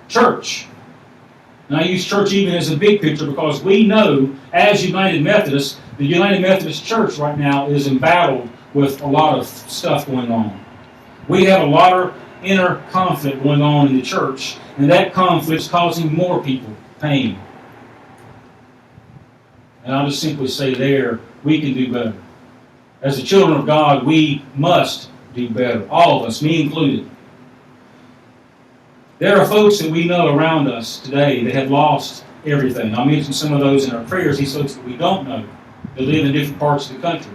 church. And I use church even as a big picture because we know, as United Methodists, the United Methodist Church right now is embattled with a lot of stuff going on. We have a lot of inner conflict going on in the church, and that conflict is causing more people pain. And I'll just simply say there, we can do better. As the children of God, we must do better. All of us, me included. There are folks that we know around us today that have lost everything. I'll mention some of those in our prayers, these folks that we don't know, that live in different parts of the country.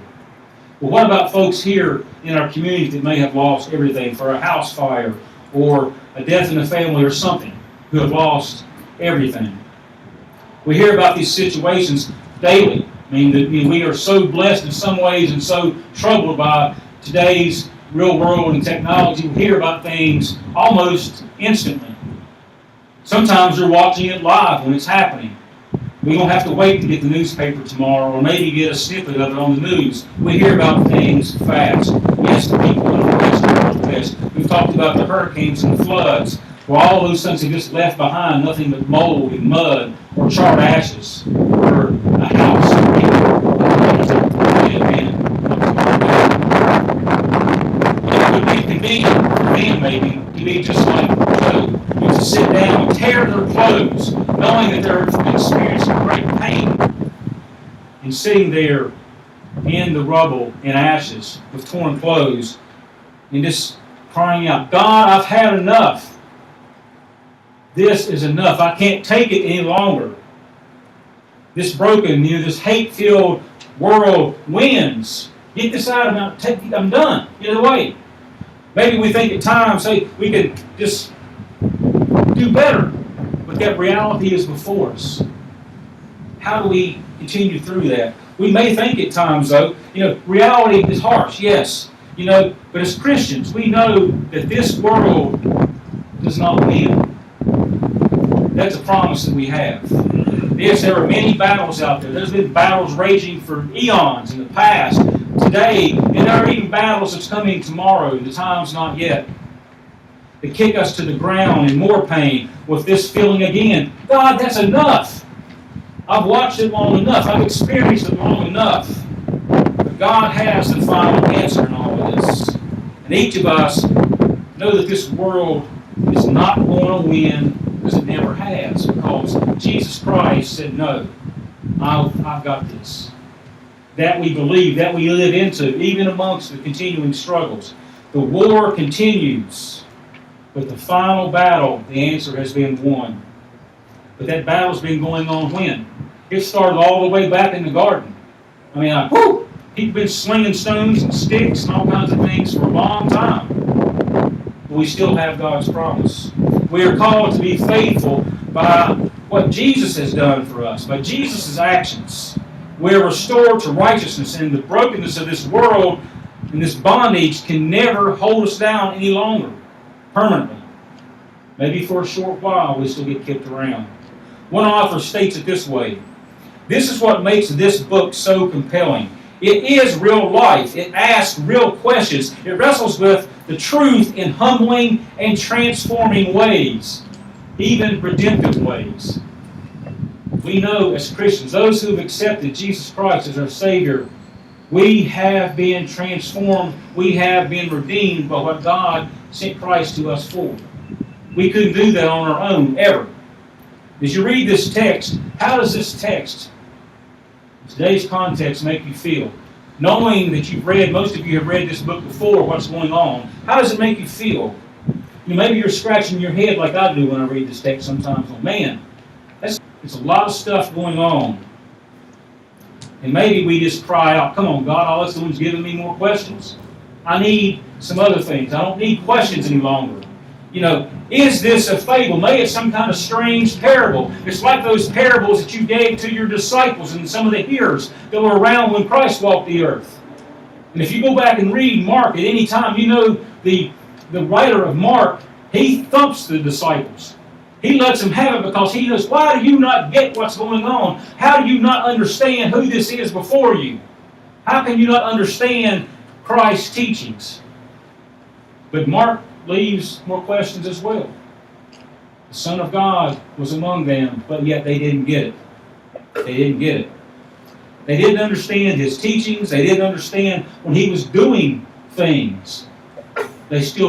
Well, what about folks here in our community that may have lost everything for a house fire or a death in the family or something, who have lost everything? We hear about these situations daily. I mean, we are so blessed in some ways and so troubled by today's real world and technology. We hear about things almost instantly. Sometimes you're watching it live when it's happening. We don't have to wait to get the newspaper tomorrow or maybe get a snippet of it on the news. We hear about things fast. Yes, the people in the Western Northwest. We've talked about the hurricanes and floods, where all those things have just left behind nothing but mold and mud or charred ashes for a house. It would be convenient for them maybe to be just like Job, to sit down and tear their clothes, knowing that they're experiencing great pain, and sitting there in the rubble and ashes with torn clothes and just crying out, God, I've had enough. This is enough. I can't take it any longer. This broken, this hate-filled world wins. Get this out of me. I'm done. Get away. Maybe we think at times, hey, we could just do better. But that reality is before us. How do we continue through that? We may think at times, though, reality is harsh, yes. But as Christians, we know that this world does not win. That's a promise that we have. Yes, there are many battles out there. There's been battles raging for eons in the past, today, and there are even battles that's coming tomorrow. The time's not yet. They kick us to the ground in more pain with this feeling again. God, that's enough. I've watched it long enough. I've experienced it long enough. But God has the final answer in all of this. And each of us know that this world is not going to win as it never has, because Jesus Christ said, no, I've got this. That we believe, that we live into, even amongst the continuing struggles. The war continues, but the final battle, the answer has been won. But that battle's been going on when? It started all the way back in the garden. People have been slinging stones and sticks and all kinds of things for a long time. But we still have God's promise. We are called to be faithful by what Jesus has done for us, by Jesus' actions. We are restored to righteousness, and the brokenness of this world and this bondage can never hold us down any longer, permanently. Maybe for a short while we still get kicked around. One author states it this way: this is what makes this book so compelling. It is real life. It asks real questions. It wrestles with the truth in humbling and transforming ways, even redemptive ways. We know as Christians, those who have accepted Jesus Christ as our Savior, we have been transformed. We have been redeemed by what God sent Christ to us for. We couldn't do that on our own, ever. As you read this text, how does this text, today's context, make you feel? Knowing that most of you have read this book before, what's going on, how does it make you feel? Maybe you're scratching your head like I do when I read this text sometimes. Oh man, it's a lot of stuff going on. And maybe we just cry out, come on, God, all that's doing is giving me more questions. I need some other things. I don't need questions any longer. Is this a fable? Maybe it's some kind of strange parable. It's like those parables that you gave to your disciples and some of the hearers that were around when Christ walked the earth. And if you go back and read Mark at any time, the writer of Mark, he thumps the disciples. He lets them have it because he knows, why do you not get what's going on? How do you not understand who this is before you? How can you not understand Christ's teachings? But Mark leaves more questions as well. The Son of God was among them, but yet they didn't get it. They didn't get it. They didn't understand his teachings. They didn't understand when he was doing things. They still